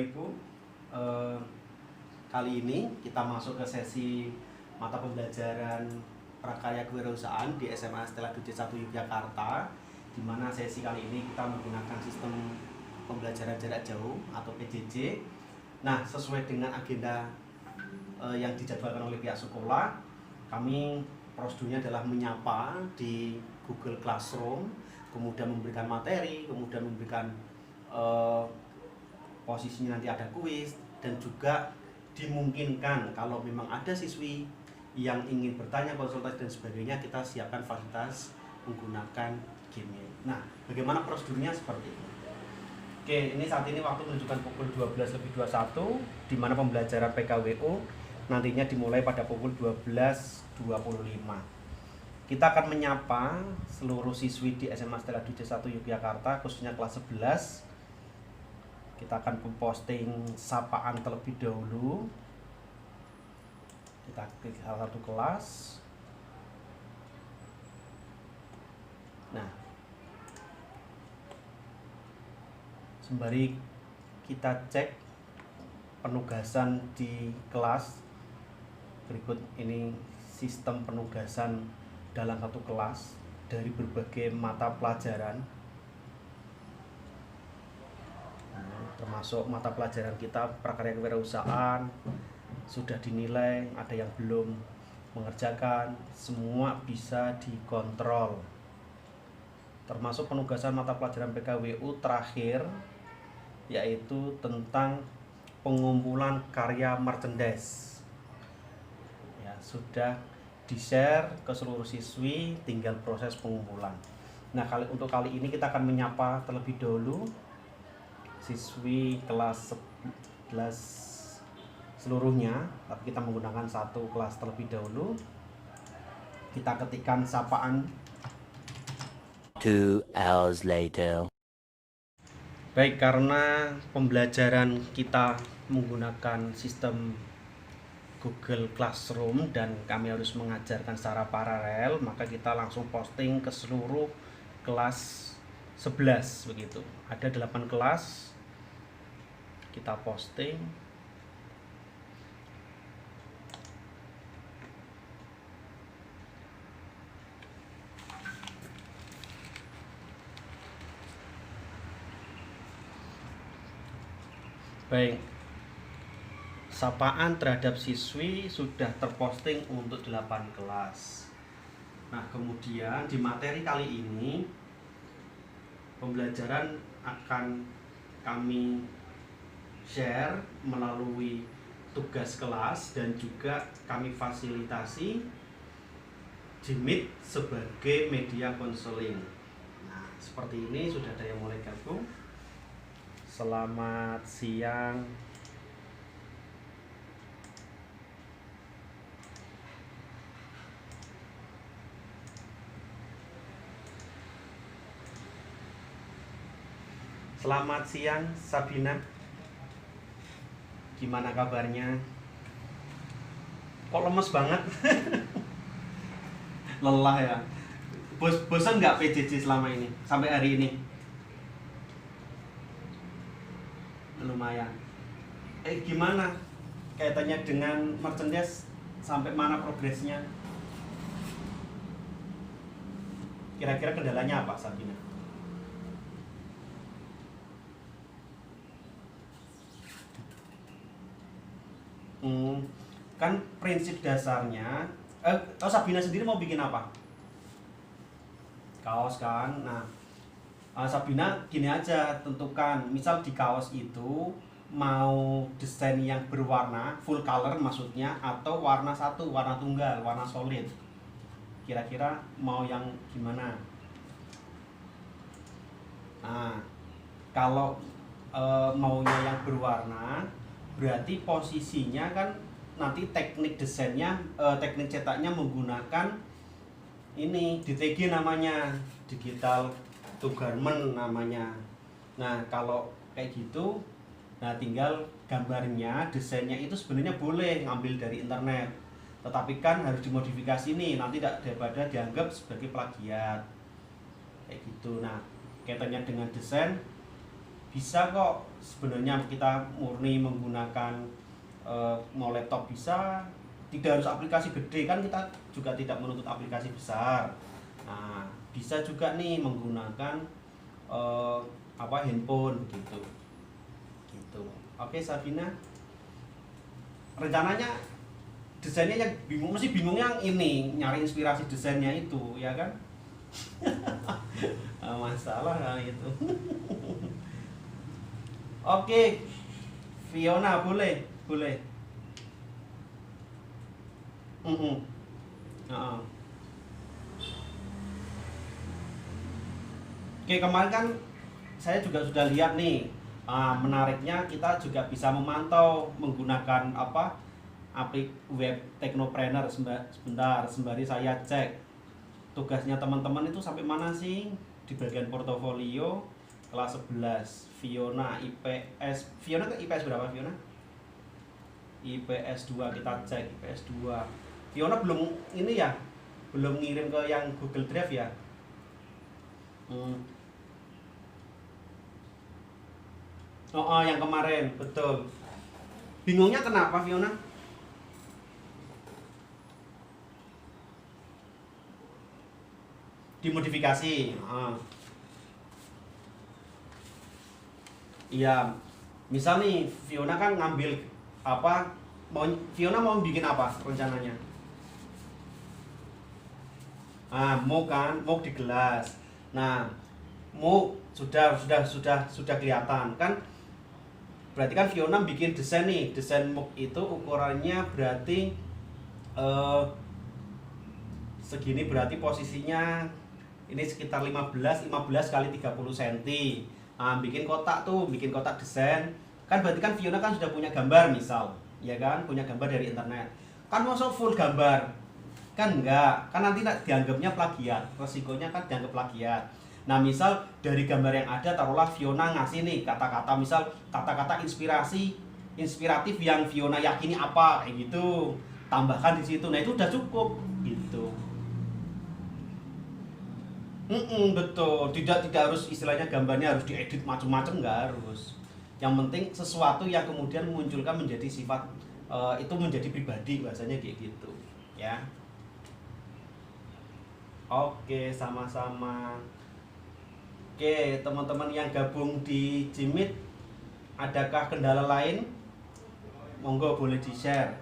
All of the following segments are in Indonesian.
Ibu, eh, kali ini kita masuk ke sesi mata pembelajaran prakarya kewirausahaan di SMA Stella Duce 1 Yogyakarta, di mana sesi kali ini kita menggunakan sistem pembelajaran jarak jauh atau PJJ. Nah, sesuai dengan agenda yang dijadwalkan oleh pihak sekolah, kami prosedurnya adalah menyapa di Google Classroom, kemudian memberikan materi, kemudian memberikan posisinya nanti ada kuis, dan juga dimungkinkan kalau memang ada siswi yang ingin bertanya, konsultasi dan sebagainya, kita siapkan fasilitas menggunakan Gmail. Nah, bagaimana prosedurnya seperti ini? Oke, ini saat ini waktu menunjukkan pukul 12:21, di mana pembelajaran PKWU nantinya dimulai pada pukul 12:25. Kita akan menyapa seluruh siswi di SMA Stella Duce 1 Yogyakarta, khususnya kelas 11. Kita akan memposting sapaan terlebih dahulu. Kita klik salah satu kelas. Nah, sembari kita cek penugasan di kelas, berikut ini sistem penugasan dalam satu kelas dari berbagai mata pelajaran, termasuk mata pelajaran kita prakarya kewirausahaan. Sudah dinilai, ada yang belum mengerjakan, semua bisa dikontrol. Termasuk penugasan mata pelajaran PKWU terakhir, yaitu tentang pengumpulan karya merchandise. Ya, sudah di-share ke seluruh siswi, tinggal proses pengumpulan. Nah, untuk kali ini kita akan menyapa terlebih dahulu siswi kelas 11 seluruhnya, tapi kita menggunakan satu kelas terlebih dahulu. Kita ketikkan sapaan. 2 hours later. Baik, karena pembelajaran kita menggunakan sistem Google Classroom dan kami harus mengajarkan secara paralel, maka kita langsung posting ke seluruh kelas 11 begitu. Ada 8 kelas. Kita posting. Baik, sapaan terhadap siswi sudah terposting untuk 8 kelas. Nah, kemudian di materi kali ini pembelajaran akan kami share melalui tugas kelas dan juga kami fasilitasi di Meet sebagai media konseling. Nah, seperti ini sudah ada yang mulai gabung. Selamat siang. Selamat siang, Sabina. Gimana kabarnya? Kok lemes banget? Lelah ya? Bosan nggak PJJ selama ini? Sampai hari ini? Lumayan. Gimana kaitannya dengan merchandise, sampai mana progresnya? Kira-kira kendalanya apa, Sabina? Kan prinsip dasarnya, Sabina sendiri mau bikin apa? Kaos kan? Nah, Sabina gini aja, tentukan misal di kaos itu mau desain yang berwarna full color maksudnya, atau warna satu, warna tunggal, warna solid. Kira-kira mau yang gimana? Nah, kalau maunya yang berwarna, berarti posisinya kan nanti teknik desainnya, teknik cetaknya menggunakan ini DTG namanya, digital to garment namanya. Nah, kalau kayak gitu, nah tinggal gambarnya, desainnya itu sebenarnya boleh ngambil dari internet, tetapi kan harus dimodifikasi nih, nanti tidak daripada dianggap sebagai plagiat kayak gitu. Nah, kaitannya dengan desain, bisa kok sebenarnya kita murni menggunakan mau laptop bisa, tidak harus aplikasi gede kan, kita juga tidak menuntut aplikasi besar. Nah, bisa juga nih menggunakan handphone gitu. Gitu. Oke, Sabina. Rencananya desainnya yang bingung, mesti bingung yang ini, nyari inspirasi desainnya itu, ya kan? Masalah itu. Oke, Fiona boleh. Oke, kemarin kan saya juga sudah lihat nih, menariknya kita juga bisa memantau menggunakan web Technopreneur. Sebentar, sembari saya cek tugasnya teman-teman itu sampai mana sih di bagian portofolio. Kelas 11 Fiona IPS. Fiona ke IPS berapa, Fiona? IPS 2, kita cek IPS 2. Fiona belum ini ya, belum ngirim ke yang Google Drive ya. Yang kemarin, betul. Bingungnya kenapa, Fiona? Dimodifikasi. Iya, misal nih Fiona kan ngambil Fiona mau bikin apa rencananya? Mau di gelas. Nah, mau sudah kelihatan kan, berarti kan Fiona bikin desain nih. Desain MOOC itu ukurannya berarti segini, berarti posisinya ini sekitar 15 kali 30 cm. Bikin kotak desain kan, berarti kan Fiona kan sudah punya gambar misal, ya kan, punya gambar dari internet kan. Masa full gambar kan enggak, kan nanti dianggapnya plagiat, resikonya kan dianggap plagiat. Nah, misal dari gambar yang ada, taruhlah Fiona ngasih nih kata-kata, misal kata-kata inspiratif yang Fiona yakini apa, kayak gitu, tambahkan di situ. Nah, itu udah cukup gitu. Betul, tidak harus istilahnya gambarnya harus diedit macam-macam, nggak harus. Yang penting sesuatu yang kemudian memunculkan menjadi sifat itu menjadi pribadi, bahasanya kayak gitu ya. Oke, sama-sama. Oke, teman-teman yang gabung di Jimit, adakah kendala lain? Monggo boleh di-share.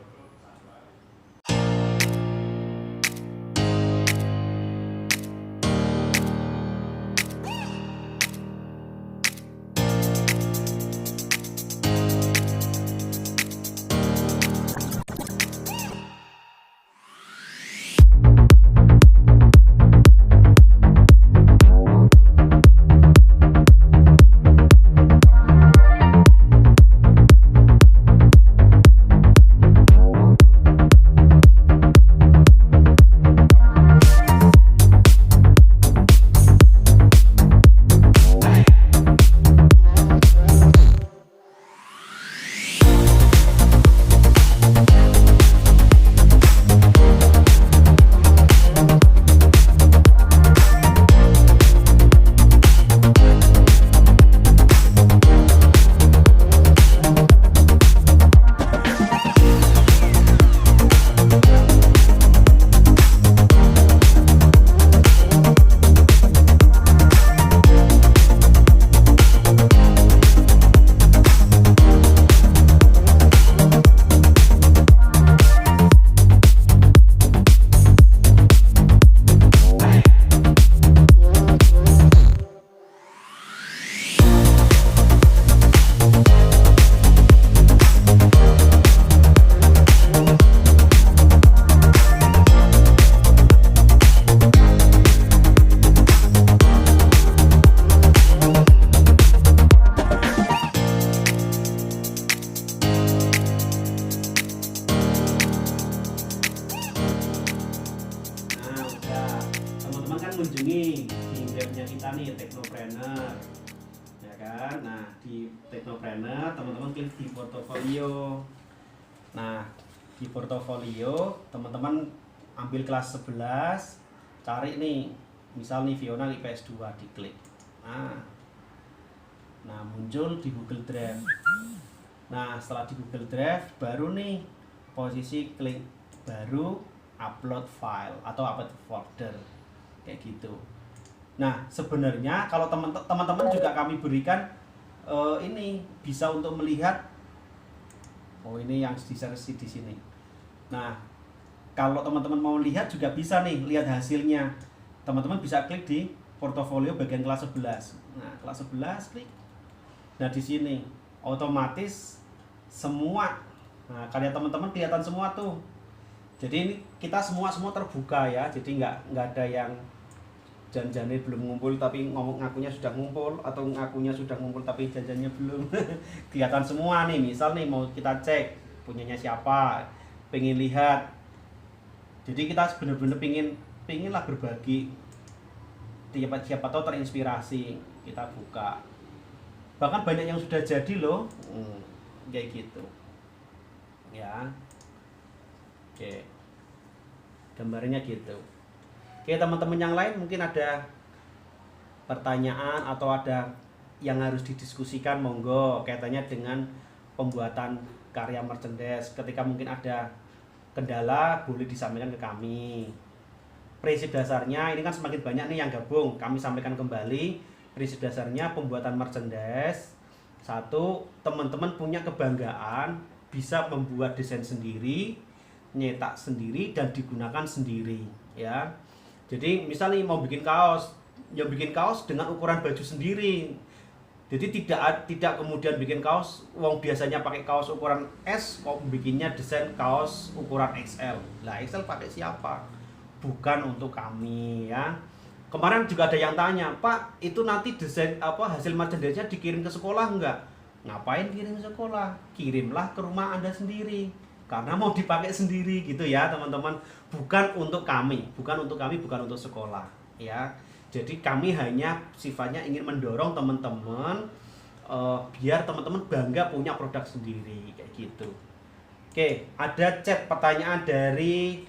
Kunjungi di webnya kita nih, Technopreneur, ya kan. Nah, di Technopreneur teman-teman klik di portofolio. Nah, di portofolio teman-teman ambil kelas 11, cari nih misal nih Fiona IPS 2, diklik. Nah, muncul di Google Drive. Nah, setelah di Google Drive, baru nih posisi klik baru upload file atau upload folder kayak gitu. Nah, sebenarnya kalau teman-teman juga kami berikan ini bisa untuk melihat ini yang disersi di sini. Nah, kalau teman-teman mau lihat juga bisa nih lihat hasilnya. Teman-teman bisa klik di portofolio bagian kelas 11. Nah, kelas 11 klik. Nah, di sini otomatis semua karya teman-teman kelihatan semua tuh. Jadi ini kita semua terbuka ya. Jadi nggak ada yang janjinya belum ngumpul tapi ngakunya sudah ngumpul, atau ngakunya sudah ngumpul tapi janjinya belum. Kelihatan semua nih. Misal nih mau kita cek punyanya siapa, pengen lihat. Jadi kita benar-benar pengenlah berbagi. Siapa tahu terinspirasi, kita buka. Bahkan banyak yang sudah jadi loh. Kayak gitu. Ya. Oke. Gambarnya gitu. Oke, teman-teman yang lain mungkin ada pertanyaan atau ada yang harus didiskusikan, monggo kaitannya dengan pembuatan karya merchandise. Ketika mungkin ada kendala boleh disampaikan ke kami. Prinsip dasarnya ini kan semakin banyak nih yang gabung, kami sampaikan kembali. Prinsip dasarnya pembuatan merchandise, satu, teman-teman punya kebanggaan bisa membuat desain sendiri, nyetak sendiri dan digunakan sendiri ya. Jadi misalnya mau bikin kaos, ya bikin kaos dengan ukuran baju sendiri. Jadi tidak kemudian bikin kaos, wong biasanya pakai kaos ukuran S, kok bikinnya desain kaos ukuran XL. Lah XL pakai siapa? Bukan untuk kami ya. Kemarin juga ada yang tanya, Pak, itu nanti desain hasil merchandise-nya dikirim ke sekolah enggak? Ngapain kirim ke sekolah? Kirimlah ke rumah Anda sendiri. Karena mau dipakai sendiri gitu ya teman-teman, bukan untuk kami, bukan untuk sekolah ya. Jadi kami hanya sifatnya ingin mendorong teman-teman biar teman-teman bangga punya produk sendiri kayak gitu. Oke, ada chat pertanyaan dari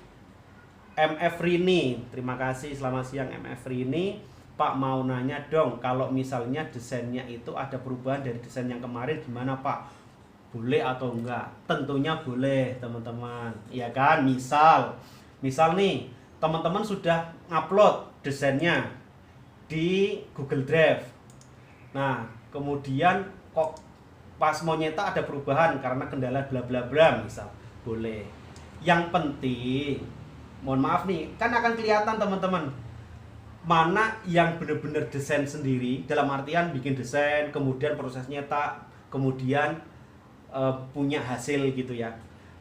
MF Rini. Terima kasih, selamat siang MF Rini. Pak, mau nanya dong, kalau misalnya desainnya itu ada perubahan dari desain yang kemarin gimana Pak? Boleh atau enggak? Tentunya boleh teman-teman, ya kan? Misal nih teman-teman sudah ngupload desainnya di Google Drive. Nah, kemudian kok pas mau nyetak ada perubahan karena kendala bla bla bla, misal, boleh. Yang penting, mohon maaf nih, kan akan kelihatan teman-teman mana yang benar-benar desain sendiri, dalam artian bikin desain, kemudian proses nyetak, kemudian punya hasil gitu ya,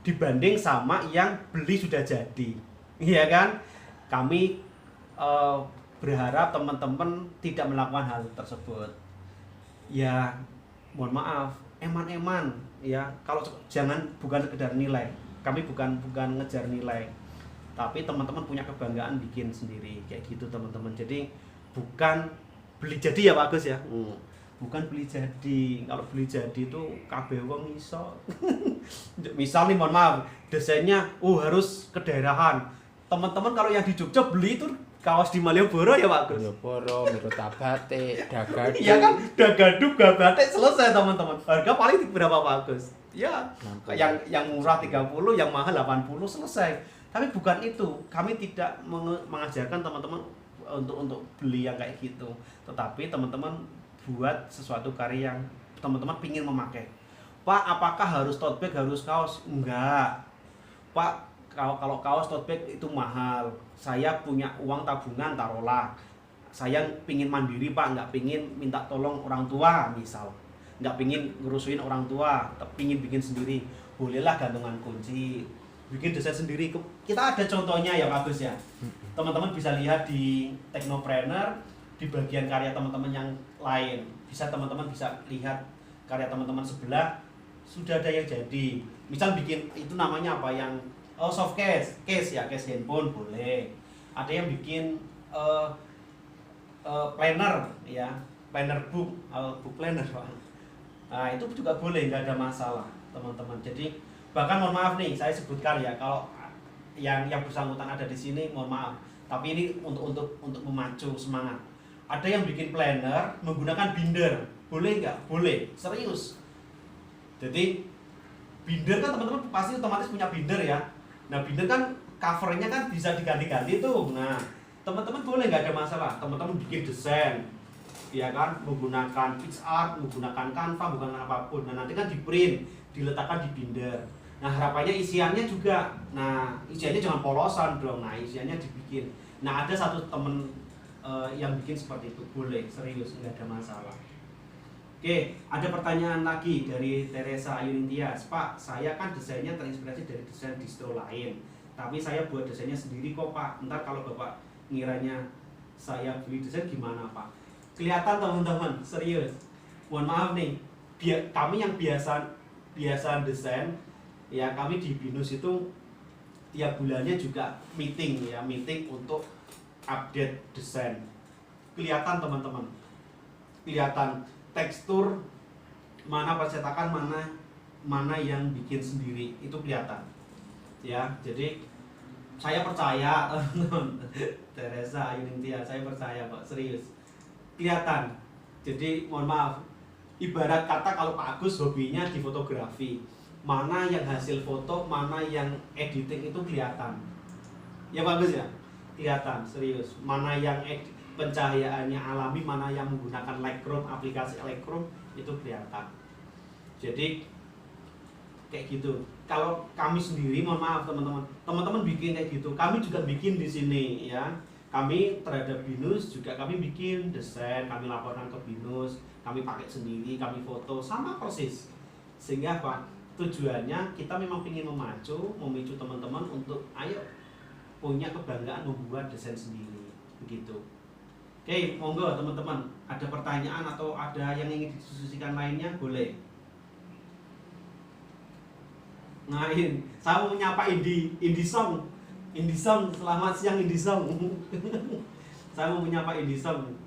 dibanding sama yang beli sudah jadi, iya kan? Kami berharap teman-teman tidak melakukan hal tersebut. Ya, mohon maaf, eman-eman ya. Kalau bukan sekedar nilai, kami bukan ngejar nilai, tapi teman-teman punya kebanggaan bikin sendiri kayak gitu teman-teman. Jadi bukan beli jadi ya Pak Agus ya. Bukan beli jadi. Kalau beli jadi itu kabeh wong iso. Misal nih mohon maaf, desainnya harus kedaerahan. Teman-teman kalau yang di Jogja beli itu kaos di Malioboro ya Pak Gus. Malioboro, Mirota Batik, Dagadu. Iya kan, Dagadu, Batik selesai teman-teman. Harga paling berapa Pak Gus? Ya, yang murah 30, yang mahal 80 selesai. Tapi bukan itu. Kami tidak mengajarkan teman-teman untuk beli yang kayak gitu. Tetapi teman-teman buat sesuatu karya yang teman-teman pingin memakai. Pak, apakah harus tote bag, harus kaos? Enggak. Pak, kalau kaos tote bag itu mahal. Saya punya uang tabungan, taruhlah. Saya pingin mandiri Pak, nggak pingin minta tolong orang tua misal. Nggak pingin ngerusuin orang tua, tapi pingin bikin sendiri. Bolehlah gantungan kunci, bikin desain sendiri. Kita ada contohnya ya Pak Gus ya. Teman-teman bisa lihat di Technopreneur, di bagian karya teman-teman yang lain. Teman-teman bisa lihat karya teman-teman sebelah, sudah ada yang jadi. Misal bikin itu namanya apa, yang soft case ya, case handphone boleh. Ada yang bikin planner ya, planner book planner Pak. Nah, itu juga boleh, nggak ada masalah teman-teman. Jadi bahkan mohon maaf nih, saya sebutkan ya, kalau yang bersangkutan ada di sini, mohon maaf. Tapi ini untuk memacu semangat. Ada yang bikin planner menggunakan binder. Boleh nggak? Boleh, serius. Jadi binder kan teman-teman pasti otomatis punya binder ya. Nah binder kan covernya kan bisa diganti-ganti tuh. Nah teman-teman boleh, nggak ada masalah. Teman-teman bikin desain, ya kan, menggunakan PixArt, menggunakan Canva, menggunakan apapun. Nah nanti kan di print, diletakkan di binder. Nah harapannya isiannya juga. Nah isiannya jangan polosan dong. Nah isiannya dibikin. Nah ada satu temen yang bikin seperti itu, boleh, serius, nggak ada masalah. Oke, ada pertanyaan lagi dari Teresa Ayunintias. Pak, saya kan desainnya terinspirasi dari desain distro lain, tapi saya buat desainnya sendiri kok Pak. Ntar kalau Bapak ngiranya saya beli desain gimana Pak? Kelihatan teman-teman, serius. Mohon maaf nih, kami yang biasa desain, ya kami di BINUS itu tiap bulannya juga meeting ya, meeting untuk update desain. Kelihatan teman-teman, kelihatan tekstur mana percetakan, mana yang bikin sendiri, itu kelihatan ya. Jadi saya percaya teman-teman, Teresa Ayunintia, saya percaya Pak, serius kelihatan. Jadi mohon maaf, ibarat kata kalau Pak Agus hobinya di fotografi, mana yang hasil foto, mana yang editing itu kelihatan ya Pak Agus ya, kelihatan serius. Mana yang pencahayaannya alami, mana yang menggunakan Lightroom, aplikasi Lightroom, itu kelihatan. Jadi kayak gitu. Kalau kami sendiri, mohon maaf teman-teman bikin kayak gitu, kami juga bikin di sini ya. Kami terhadap BINUS juga kami bikin desain, kami laporkan ke BINUS, kami pakai sendiri, kami foto, sama persis. Sehingga apa? Tujuannya kita memang ingin memicu teman-teman untuk ayo punya kebanggaan membuat desain sendiri, begitu. Oke, monggo teman-teman, ada pertanyaan atau ada yang ingin didiskusikan lainnya, boleh. Nah, saya mau menyapa Indisong, selamat siang Indisong. Saya mau menyapa Indisong.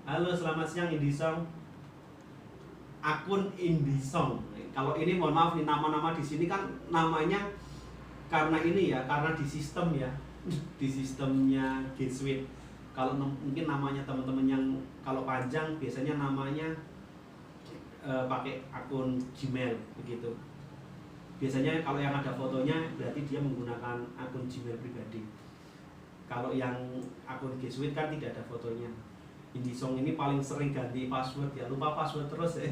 Halo, selamat siang Indisong. Akun Indisong. Kalau ini mohon maaf nih, nama-nama di sini kan namanya karena ini ya, karena di sistem ya, di sistemnya G Suite. Kalau mungkin namanya teman-teman yang kalau panjang biasanya namanya pakai akun Gmail begitu. Biasanya kalau yang ada fotonya berarti dia menggunakan akun Gmail pribadi. Kalau yang akun G Suite kan tidak ada fotonya. Indisong ini paling sering ganti password ya, lupa password terus ya.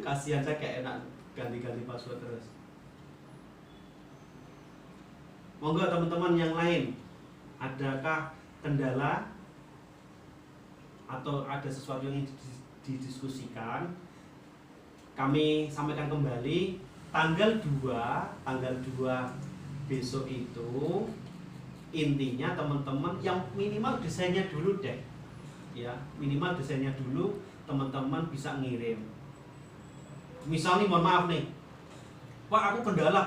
Kasihan, saya kayak enak ganti-ganti password terus. Monggo teman-teman yang lain, adakah kendala atau ada sesuatu yang didiskusikan? Kami sampaikan kembali, tanggal 2 besok itu intinya teman-teman yang minimal desainnya dulu deh ya, minimal desainnya dulu, teman-teman bisa ngirim. Misalnya mohon maaf nih, Pak aku kendala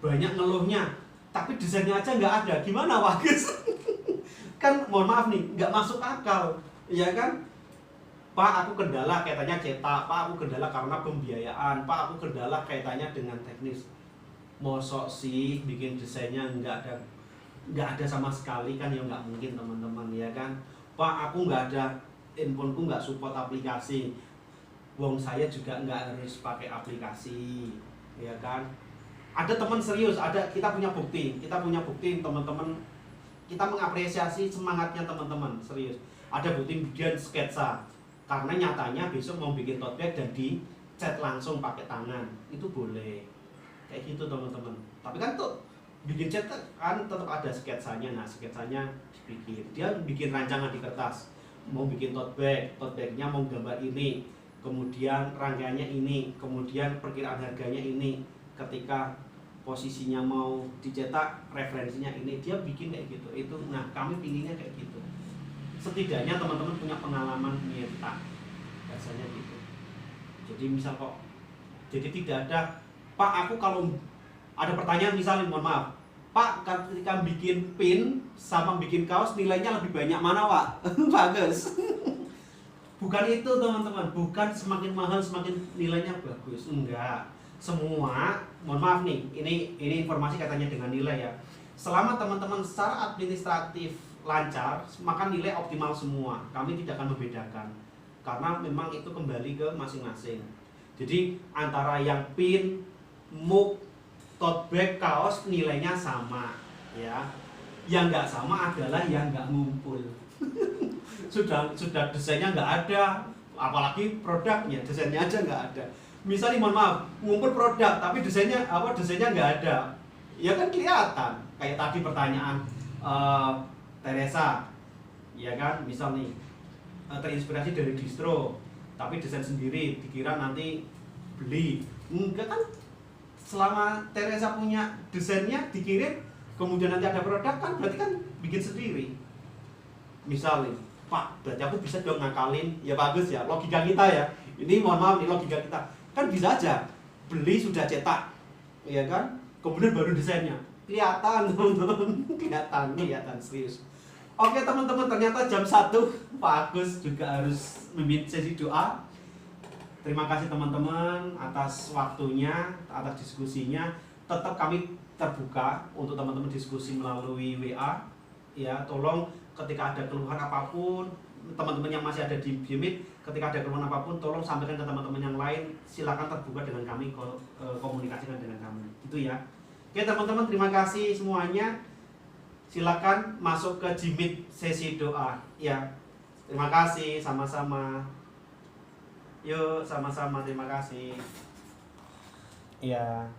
banyak ngeluhnya, tapi desainnya aja nggak ada, gimana Pak Gus? Kan mohon maaf nih, nggak masuk akal ya kan. Pak aku kendala kaitannya cetak, Pak aku kendala karena pembiayaan, Pak aku kendala kaitannya dengan teknis. Mosok sih bikin desainnya nggak ada sama sekali kan, ya nggak mungkin teman-teman ya kan. Pak aku nggak ada, handphoneku nggak support aplikasi, wong saya juga nggak harus pakai aplikasi ya kan. Ada teman serius, kita punya bukti teman-teman, kita mengapresiasi semangatnya teman-teman serius. Ada bukti bikin sketsa, karena nyatanya besok mau bikin tote bag dan dicat langsung pakai tangan, itu boleh kayak gitu teman-teman. Tapi kan tuh bikin cat kan tetap ada sketsanya. Nah sketsanya dibikin, dia bikin rancangan di kertas, mau bikin tote bagnya mau gambar ini, kemudian rangkaiannya ini, kemudian perkiraan harganya ini, ketika posisinya mau dicetak referensinya ini, dia bikin kayak gitu itu. Nah kami pinginnya kayak gitu, setidaknya teman-teman punya pengalaman nyetak rasanya gitu. Jadi misal kok, jadi tidak ada, Pak aku kalau ada pertanyaan misalnya, mohon maaf Pak, ketika bikin pin sama bikin kaos nilainya lebih banyak mana Pak? Bagus. Bukan itu teman-teman, bukan semakin mahal semakin nilainya bagus, enggak. Semua, mohon maaf nih, ini informasi katanya dengan nilai ya. Selama teman-teman secara administratif lancar, maka nilai optimal semua. Kami tidak akan membedakan. karena memang itu kembali ke masing-masing. Jadi antara yang pin, mug, tote bag, kaos nilainya sama ya. Yang nggak sama adalah yang nggak ngumpul. sudah desainnya nggak ada, apalagi produknya, desainnya aja nggak ada. Misalnya mohon maaf, ngumpul produk tapi desainnya nggak ada, ya kan kelihatan. Kayak tadi pertanyaan Teresa, ya kan, misal nih terinspirasi dari distro tapi desain sendiri, dikira nanti beli. Enggak kan, selama Teresa punya desainnya dikirim, kemudian nanti ada produk, kan berarti kan bikin sendiri. Misal nih, Pak, berarti aku bisa dong ngakalin. Ya bagus ya, logika kita ya. Ini mohon maaf nih, logika kita. Kan bisa aja beli sudah cetak, ya kan? Kemudian baru desainnya. Kelihatan teman-teman, kelihatan serius. Oke teman-teman, ternyata jam 1 Pak Agus juga harus memimpin sesi doa. Terima kasih teman-teman atas waktunya, atas diskusinya. Tetap kami terbuka untuk teman-teman diskusi melalui WA. Ya, tolong ketika ada keluhan apapun, teman-teman yang masih ada di Biomit, ketika ada keluhan apapun, tolong sampaikan ke teman-teman yang lain. Silakan terbuka dengan kami, komunikasikan dengan kami. Gitu ya. Oke teman-teman, terima kasih semuanya. Silakan masuk ke Jimit sesi doa. Ya, terima kasih, sama-sama. Yuk, sama-sama, terima kasih. Ya.